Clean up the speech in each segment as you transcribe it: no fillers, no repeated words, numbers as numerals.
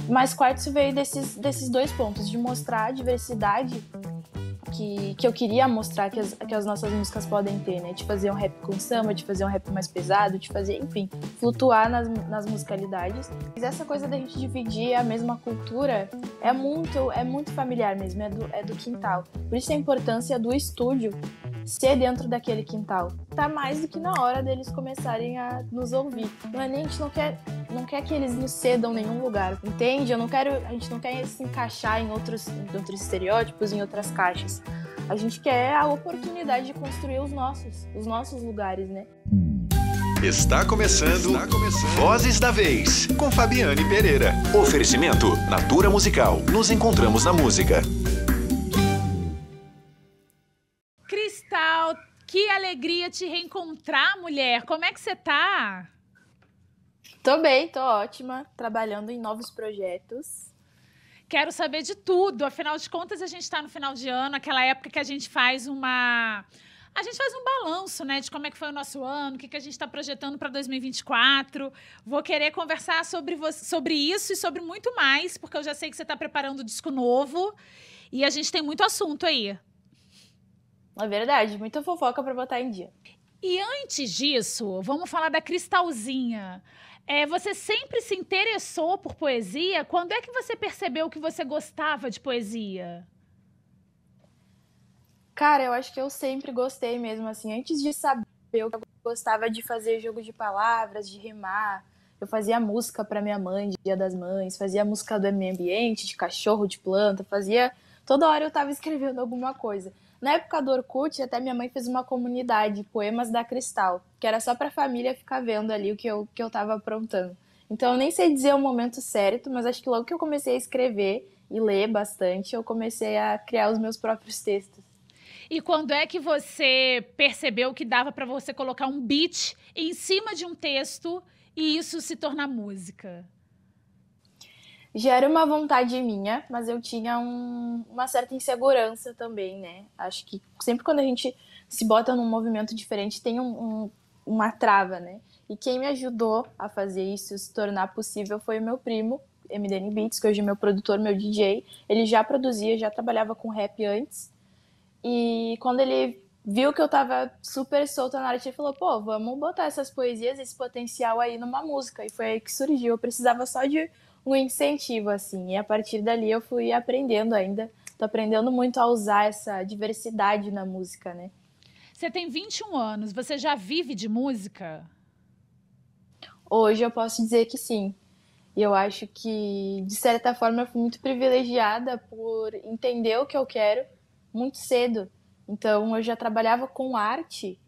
Mas Quartzo veio desses dois pontos, de mostrar a diversidade que eu queria mostrar que as nossas músicas podem ter, né? De fazer um rap com samba, de fazer um rap mais pesado, de fazer, enfim, flutuar nas musicalidades. Mas essa coisa da gente dividir a mesma cultura é muito familiar mesmo, é do quintal. Por isso a importância do estúdio ser dentro daquele quintal. Tá mais do que na hora deles começarem a nos ouvir. Não é nem, a gente não quer que eles nos cedam nenhum lugar, entende? A gente não quer se encaixar em outros estereótipos, em outras caixas. A gente quer a oportunidade de construir os nossos lugares, né? Está começando Vozes da Vez, com Fabiane Pereira. Oferecimento Natura Musical. Nos encontramos na música. Cristal, que alegria te reencontrar, mulher. Como é que você tá? Tô bem, tô ótima, trabalhando em novos projetos. Quero saber de tudo. Afinal de contas, a gente está no final de ano, aquela época que a gente faz um balanço, né, de como é que foi o nosso ano, o que a gente está projetando para 2024. Vou querer conversar sobre isso e sobre muito mais, porque eu já sei que você está preparando um disco novo e a gente tem muito assunto aí. É verdade, muita fofoca para botar em dia. E antes disso, vamos falar da Cristalzinha. Você sempre se interessou por poesia? Quando é que você percebeu que você gostava de poesia? Cara, eu acho que eu sempre gostei mesmo, assim, antes de saber, eu gostava de fazer jogo de palavras, de rimar. Eu fazia música para minha mãe, de Dia das Mães, fazia música do meio ambiente, de cachorro, de planta, toda hora eu tava escrevendo alguma coisa. Na época do Orkut, até minha mãe fez uma comunidade, Poemas da Cristal, que era só pra família ficar vendo ali o que eu tava aprontando. Então eu nem sei dizer o momento certo, mas acho que logo que eu comecei a escrever e ler bastante, eu comecei a criar os meus próprios textos. E quando é que você percebeu que dava para você colocar um beat em cima de um texto e isso se tornar música? Já era uma vontade minha, mas eu tinha uma certa insegurança também, né? Acho que sempre quando a gente se bota num movimento diferente, tem uma trava, né? E quem me ajudou a fazer isso se tornar possível foi o meu primo, MDN Beats, que hoje é meu produtor, meu DJ. Ele já produzia, já trabalhava com rap antes. E quando ele viu que eu tava super solta na arte, ele falou, pô, vamos botar essas poesias, esse potencial aí numa música. E foi aí que surgiu. Eu precisava só de um incentivo, assim. E a partir dali eu fui aprendendo ainda. Tô aprendendo muito a usar essa diversidade na música, né? Você tem 21 anos, você já vive de música? Hoje eu posso dizer que sim. E eu acho que, de certa forma, eu fui muito privilegiada por entender o que eu quero muito cedo. Então, eu já trabalhava com arte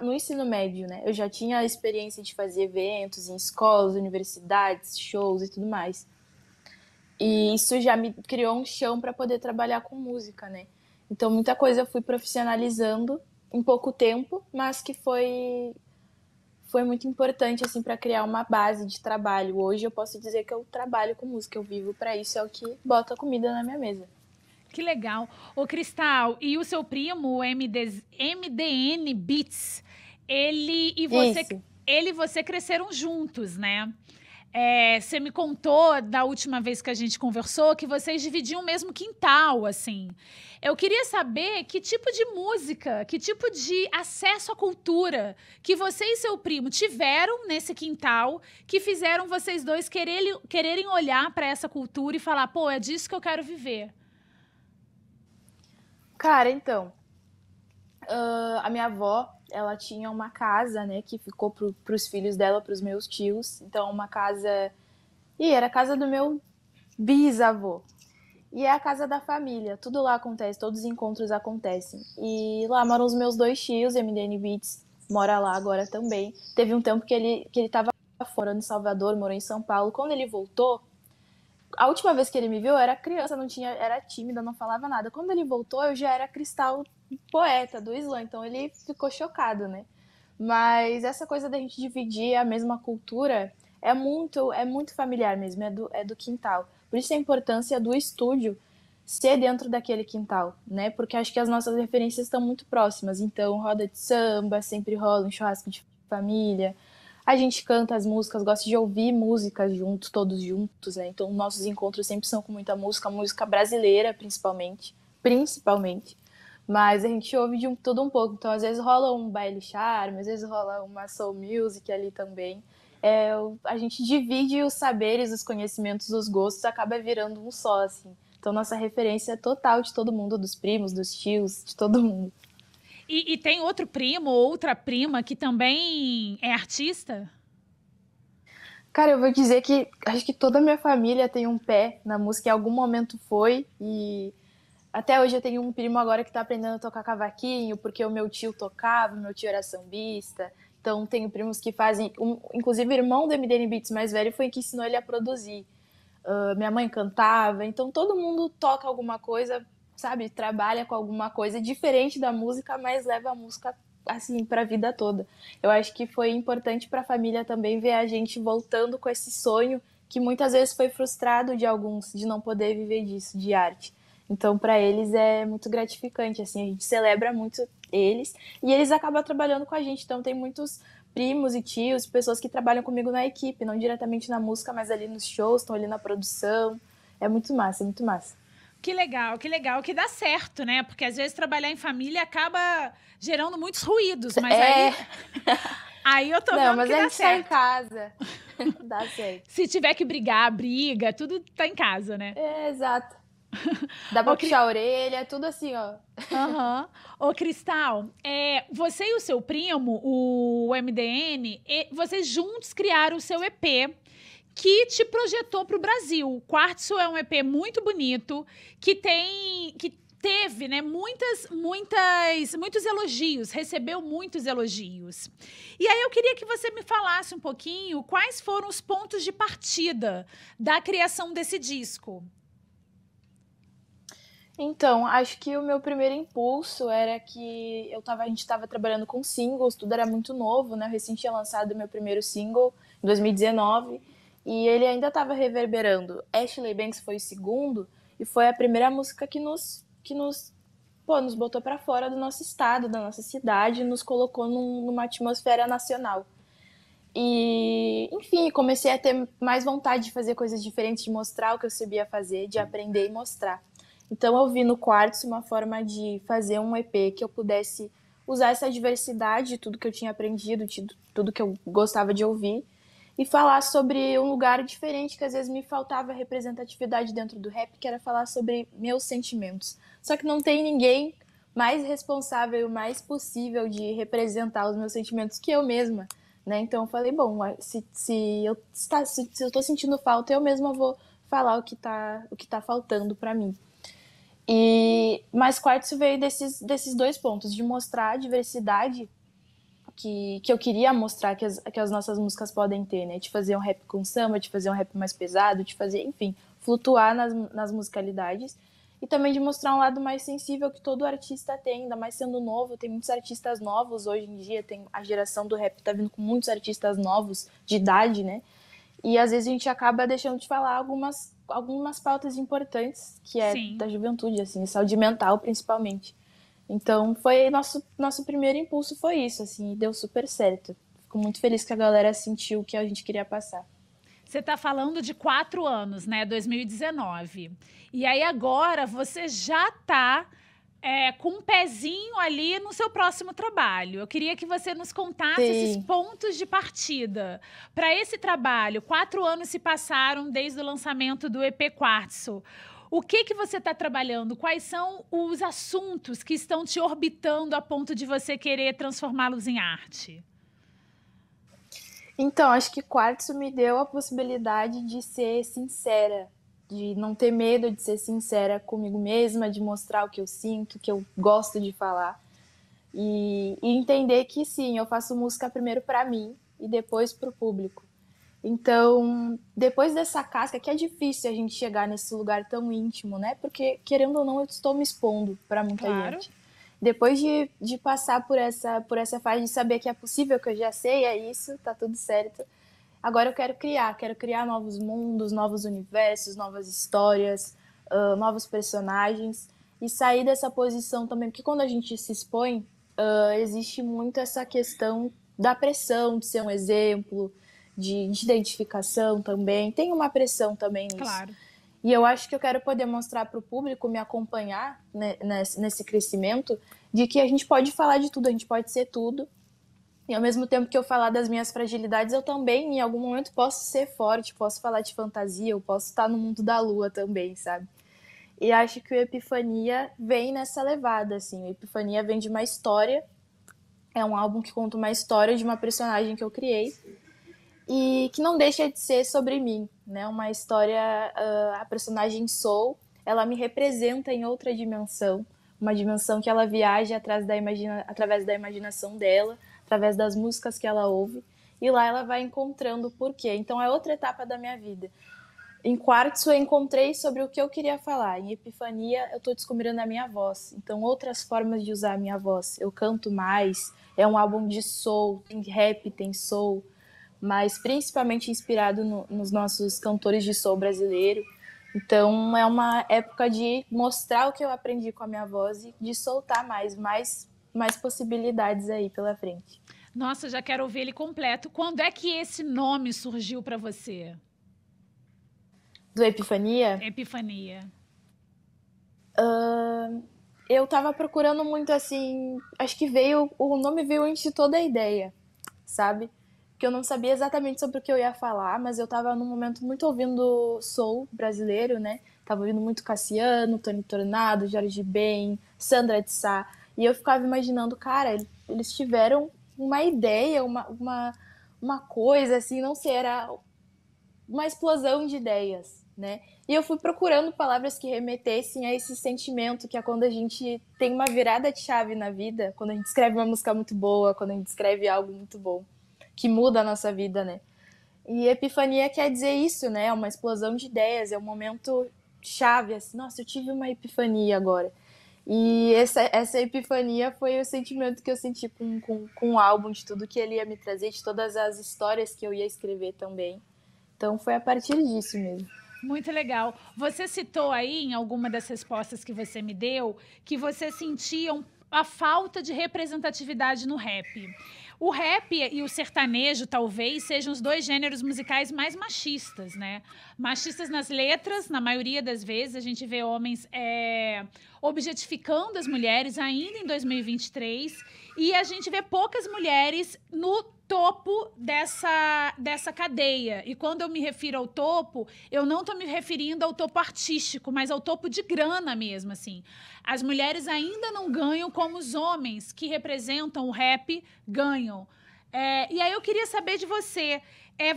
no ensino médio, né? Eu já tinha a experiência de fazer eventos em escolas, universidades, shows e tudo mais. E isso já me criou um chão para poder trabalhar com música, né? Então, muita coisa eu fui profissionalizando em pouco tempo, mas que foi muito importante assim para criar uma base de trabalho. Hoje eu posso dizer que eu trabalho com música, eu vivo para isso, é o que bota comida na minha mesa. Que legal. Ô, Cristal, e o seu primo, o MDN Beats, ele e você cresceram juntos, né? Você me contou da última vez que a gente conversou que vocês dividiam o mesmo quintal, assim. Eu queria saber que tipo de música, que tipo de acesso à cultura que você e seu primo tiveram nesse quintal que fizeram vocês dois quererem olhar para essa cultura e falar, pô, é disso que eu quero viver. Cara, então, a minha avó, ela tinha uma casa, né, que ficou pros filhos dela, pros meus tios. Então, uma casa... era a casa do meu bisavô. E é a casa da família. Tudo lá acontece, todos os encontros acontecem. E lá moram os meus dois tios, MDN Beats mora lá agora também. Teve um tempo que ele tava fora, em Salvador, morou em São Paulo. Quando ele voltou, a última vez que ele me viu, eu era criança, era tímida, não falava nada. Quando ele voltou, eu já era Cristal poeta do slam, então ele ficou chocado, né? Mas essa coisa da gente dividir a mesma cultura é muito familiar mesmo, é do quintal. Por isso a importância do estúdio ser dentro daquele quintal, né? Porque acho que as nossas referências estão muito próximas. Então, roda de samba sempre rola, um churrasco de família. A gente canta as músicas, gosta de ouvir músicas juntos, todos juntos, né? Então, nossos encontros sempre são com muita música brasileira, principalmente. Mas a gente ouve de tudo um pouco. Então, às vezes rola um baile charme, às vezes rola uma soul music ali também. A gente divide os saberes, os conhecimentos, os gostos, acaba virando um só, assim. Então, nossa referência é total de todo mundo, dos primos, dos tios, de todo mundo. E tem outro primo ou outra prima que também é artista? Cara, eu vou dizer que acho que toda a minha família tem um pé na música, em algum momento foi, e até hoje eu tenho um primo agora que tá aprendendo a tocar cavaquinho, porque o meu tio tocava, meu tio era sambista, então tenho primos que fazem, inclusive o irmão do MDN Beats mais velho foi que ensinou ele a produzir. Minha mãe cantava, então todo mundo toca alguma coisa, sabe, trabalha com alguma coisa diferente da música, mas leva a música assim para a vida toda. Eu acho que foi importante para a família também ver a gente voltando com esse sonho que muitas vezes foi frustrado de alguns de não poder viver disso, de arte. Então para eles é muito gratificante, assim, a gente celebra muito eles e eles acabam trabalhando com a gente. Então tem muitos primos e tios, pessoas que trabalham comigo na equipe, não diretamente na música, mas ali nos shows, estão ali na produção. É muito massa, é muito massa. Que legal, que dá certo, né? Porque às vezes trabalhar em família acaba gerando muitos ruídos, mas aí eu tô vendo mas que a dá gente certo. tá em casa, dá certo. Se tiver que brigar, briga, tudo tá em casa, né? Exato. Dá pra puxar a orelha, tudo assim, ó. Aham. Ô, Cristal, você e o seu primo, o MDN, vocês juntos criaram o seu EP, que te projetou para o Brasil. Quartzo é um EP muito bonito, que teve, né, muitos elogios, recebeu muitos elogios. E aí eu queria que você me falasse um pouquinho quais foram os pontos de partida da criação desse disco. Então, acho que o meu primeiro impulso era que a gente estava trabalhando com singles, tudo era muito novo, né? Eu recém tinha lançado o meu primeiro single em 2019 e ele ainda estava reverberando. Ashley Banks foi o segundo e foi a primeira música que nos botou para fora do nosso estado, da nossa cidade, nos colocou numa atmosfera nacional. E, enfim, comecei a ter mais vontade de fazer coisas diferentes, de mostrar o que eu sabia fazer, de aprender e mostrar. Então eu vi no Quartzo uma forma de fazer um EP que eu pudesse usar essa diversidade de tudo que eu tinha aprendido, de tudo que eu gostava de ouvir, e falar sobre um lugar diferente que às vezes me faltava representatividade dentro do rap, que era falar sobre meus sentimentos. Só que não tem ninguém mais responsável, mais possível de representar os meus sentimentos que eu mesma, né? Então eu falei, bom, se eu tô sentindo falta, eu mesma vou falar o que tá faltando para mim. Mas Quartzo veio desses dois pontos, de mostrar a diversidade que eu queria mostrar que as nossas músicas podem ter, né? De fazer um rap com samba, de fazer um rap mais pesado, de fazer, enfim, flutuar nas musicalidades. E também de mostrar um lado mais sensível que todo artista tem, ainda mais sendo novo. Tem muitos artistas novos hoje em dia, a geração do rap tá vindo com muitos artistas novos, de idade, né? E às vezes a gente acaba deixando de falar algumas pautas importantes, que é Sim. da juventude, assim, saúde mental principalmente. Então foi nosso primeiro impulso foi isso, assim, e deu super certo. Fico muito feliz que a galera sentiu o que a gente queria passar. Você está falando de 4 anos, né? 2019. E aí agora você já está com um pezinho ali no seu próximo trabalho. Eu queria que você nos contasse Sim. esses pontos de partida. Para esse trabalho, 4 anos se passaram desde o lançamento do EP Quartzo. O que você está trabalhando? Quais são os assuntos que estão te orbitando a ponto de você querer transformá-los em arte? Então, acho que Quartzo me deu a possibilidade de ser sincera, de não ter medo de ser sincera comigo mesma, de mostrar o que eu sinto, o que eu gosto de falar. E entender que, sim, eu faço música primeiro para mim e depois para o público. Então, depois dessa casca, que é difícil a gente chegar nesse lugar tão íntimo, né? Porque, querendo ou não, eu estou me expondo para muita gente. Depois de passar por essa fase de saber que é possível, que eu já sei, é isso, tá tudo certo. Agora eu quero criar novos mundos, novos universos, novas histórias, novos personagens e sair dessa posição também, porque quando a gente se expõe, existe muito essa questão da pressão de ser um exemplo, de identificação também. Tem uma pressão também nisso. Claro. E eu acho que eu quero poder mostrar para o público, me acompanhar, né, nesse crescimento, de que a gente pode falar de tudo, a gente pode ser tudo. E ao mesmo tempo que eu falar das minhas fragilidades, eu também, em algum momento, posso ser forte, posso falar de fantasia, eu posso estar no mundo da lua também, sabe? E acho que o Epifania vem nessa levada, assim. O Epifania vem de uma história, é um álbum que conta uma história de uma personagem que eu criei e que não deixa de ser sobre mim, né? Uma história, a personagem Soul, ela me representa em outra dimensão, uma dimensão que ela viaja através da imaginação dela, através das músicas que ela ouve, e lá ela vai encontrando o porquê. Então é outra etapa da minha vida. Em Quartzo eu encontrei sobre o que eu queria falar. Em Epifania eu estou descobrindo a minha voz. Então outras formas de usar a minha voz. Eu canto mais, é um álbum de soul, tem rap, tem soul, mas principalmente inspirado nos nossos cantores de soul brasileiro. Então é uma época de mostrar o que eu aprendi com a minha voz e de soltar mais possibilidades aí pela frente. Nossa, já quero ouvir ele completo. Quando é que esse nome surgiu para você? Do Epifania? Epifania. Eu tava procurando muito assim. Acho que o nome veio antes de toda a ideia, sabe? Que eu não sabia exatamente sobre o que eu ia falar, mas eu tava num momento muito ouvindo soul brasileiro, né? Tava ouvindo muito Cassiano, Tony Tornado, Jorge Ben, Sandra de Sá. E eu ficava imaginando, cara, eles tiveram uma ideia, uma coisa assim, não sei, era uma explosão de ideias, né? E eu fui procurando palavras que remetessem a esse sentimento que é quando a gente tem uma virada de chave na vida, quando a gente escreve uma música muito boa, quando a gente escreve algo muito bom, que muda a nossa vida, né? E epifania quer dizer isso, né? É uma explosão de ideias, é um momento chave, assim, nossa, eu tive uma epifania agora. E essa epifania foi o sentimento que eu senti com o álbum, de tudo que ele ia me trazer, de todas as histórias que eu ia escrever também. Então foi a partir disso mesmo. Muito legal. Você citou aí, em alguma das respostas que você me deu, que você sentia a falta de representatividade no rap. O rap e o sertanejo, talvez, sejam os dois gêneros musicais mais machistas, né? Machistas nas letras, na maioria das vezes, a gente vê homens objetificando as mulheres ainda em 2023, e a gente vê poucas mulheres no topo dessa cadeia. E quando eu me refiro ao topo, eu não estou me referindo ao topo artístico, mas ao topo de grana mesmo, assim. As mulheres ainda não ganham como os homens que representam o rap ganham. E aí eu queria saber de você.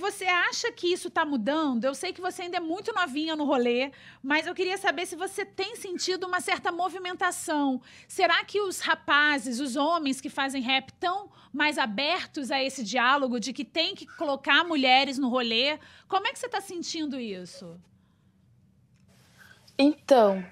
Você acha que isso está mudando? Eu sei que você ainda é muito novinha no rolê, mas eu queria saber se você tem sentido uma certa movimentação. Será que os rapazes, os homens que fazem rap estão mais abertos a esse diálogo de que tem que colocar mulheres no rolê? Como é que você está sentindo isso? Então,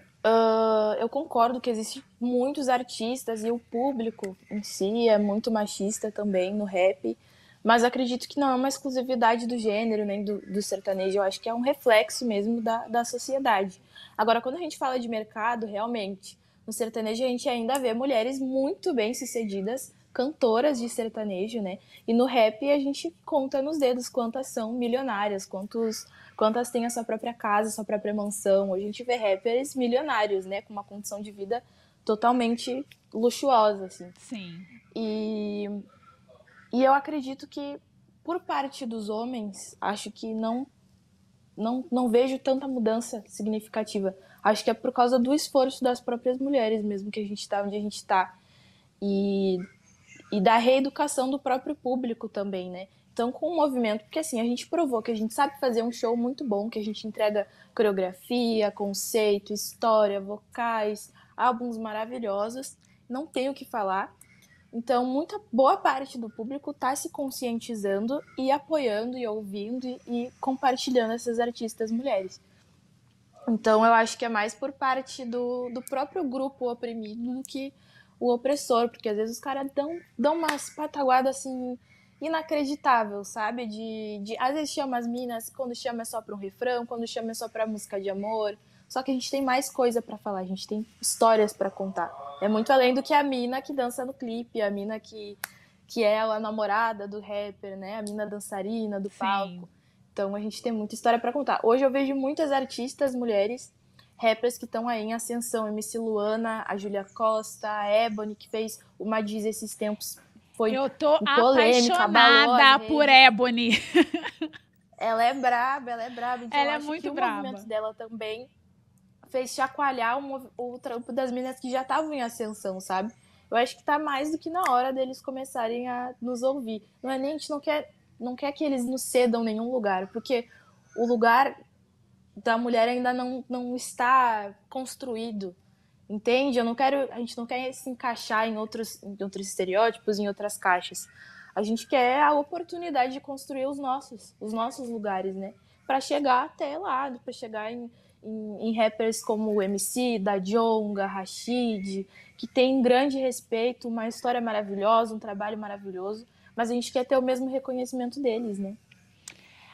eu concordo que existem muitos artistas e o público em si é muito machista também no rap, mas acredito que não é uma exclusividade do gênero, nem do sertanejo. Eu acho que é um reflexo mesmo da sociedade. Agora, quando a gente fala de mercado, realmente, no sertanejo a gente ainda vê mulheres muito bem-sucedidas, cantoras de sertanejo, né? E no rap a gente conta nos dedos quantas são milionárias, quantas têm a sua própria casa, a sua própria mansão. Hoje a gente vê rappers milionários, né? Com uma condição de vida totalmente luxuosa, assim. Sim. E eu acredito que, por parte dos homens, acho que não vejo tanta mudança significativa. Acho que é por causa do esforço das próprias mulheres mesmo que a gente está onde a gente está. E da reeducação do próprio público também, né? Então, com o movimento, porque assim, a gente provou que a gente sabe fazer um show muito bom, que a gente entrega coreografia, conceito, história, vocais, álbuns maravilhosos, não tenho o que falar. Então, boa parte do público está se conscientizando e apoiando e ouvindo e compartilhando essas artistas mulheres. Então, eu acho que é mais por parte do próprio grupo oprimido do que o opressor, porque às vezes os caras dão umas pataguadas assim inacreditável, sabe? Às vezes chama as minas, quando chama é só para um refrão, quando chama é só para música de amor. Só que a gente tem mais coisa para falar, a gente tem histórias para contar. É muito além do que a mina que dança no clipe, a mina que que é a namorada do rapper, né? A mina dançarina do palco. Então a gente tem muita história para contar. Hoje eu vejo muitas artistas mulheres, rappers que estão aí em ascensão. MC Luana, a Júlia Costa, a Ebony, que fez uma diz esses tempos. Foi eu tô polêmica, apaixonada por Ebony. Ela é braba, ela é braba. Então ela eu é acho muito que braba. O movimento dela também fez chacoalhar o trampo das meninas que já estavam em ascensão, sabe? Eu acho que tá mais do que na hora deles começarem a nos ouvir. Não é nem, a gente não quer que eles nos cedam nenhum lugar, porque o lugar da mulher ainda não está construído, entende? A gente não quer se encaixar em outros estereótipos, em outras caixas. A gente quer a oportunidade de construir os nossos lugares, né? Para chegar até lá, para chegar em rappers como o MC, da Djonga, Rashid, que tem grande respeito, uma história maravilhosa, um trabalho maravilhoso, mas a gente quer ter o mesmo reconhecimento deles, né?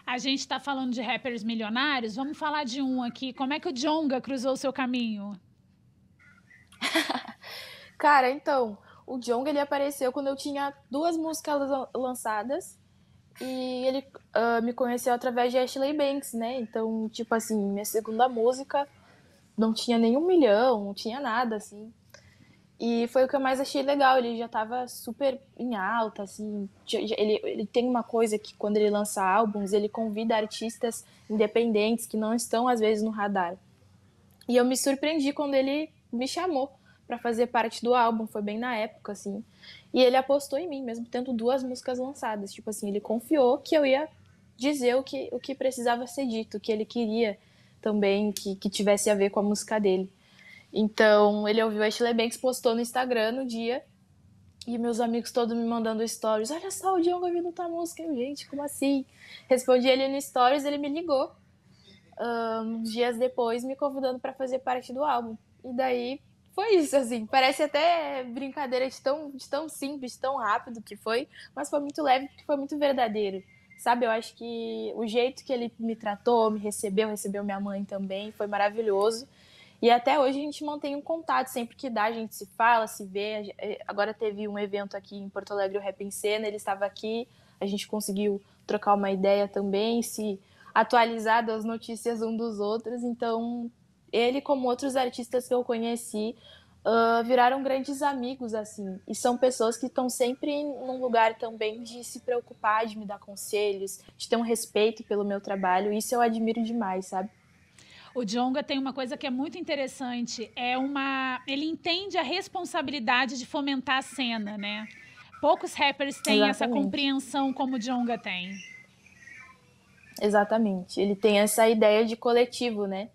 A gente está falando de rappers milionários, vamos falar de um aqui. Como é que o Djonga cruzou o seu caminho? Cara, então, o Djonga, ele apareceu quando eu tinha 2 músicas lançadas e ele me conheceu através de Ashley Banks, né? Então, tipo assim, minha segunda música não tinha nem 1 milhão, não tinha nada, assim. E foi o que eu mais achei legal, ele já tava super em alta, assim. Ele tem uma coisa que quando ele lança álbuns, ele convida artistas independentes que não estão, às vezes, no radar. E eu me surpreendi quando ele me chamou para fazer parte do álbum, foi bem na época, assim. E ele apostou em mim, mesmo tendo 2 músicas lançadas. Tipo assim, ele confiou que eu ia dizer o que precisava ser dito, o que ele queria também que tivesse a ver com a música dele. Então, ele ouviu a Ashley Banks, postou no Instagram no dia, e meus amigos todos me mandando stories. Olha só, o Djonga ouvindo tua música. Eu, gente, como assim? Respondi ele no stories, ele me ligou uns dias depois, me convidando para fazer parte do álbum. E daí foi isso, assim. Parece até brincadeira de tão simples, tão rápido que foi, mas foi muito leve, porque foi muito verdadeiro. Sabe, eu acho que o jeito que ele me tratou, me recebeu minha mãe também, foi maravilhoso. E até hoje a gente mantém um contato, sempre que dá, a gente se fala, se vê. Agora teve um evento aqui em Porto Alegre, o Rap em Cena, ele estava aqui, a gente conseguiu trocar uma ideia também, se atualizar das notícias um dos outros. Então, ele, como outros artistas que eu conheci, viraram grandes amigos, assim. E são pessoas que estão sempre num lugar também de se preocupar, de me dar conselhos, de ter um respeito pelo meu trabalho. Isso eu admiro demais, sabe? O Djonga tem uma coisa que é muito interessante, ele entende a responsabilidade de fomentar a cena, né? Poucos rappers têm Exatamente. essa compreensão como o Djonga tem. Exatamente. Ele tem essa ideia de coletivo, né?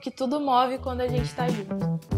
Que tudo move quando a gente tá junto.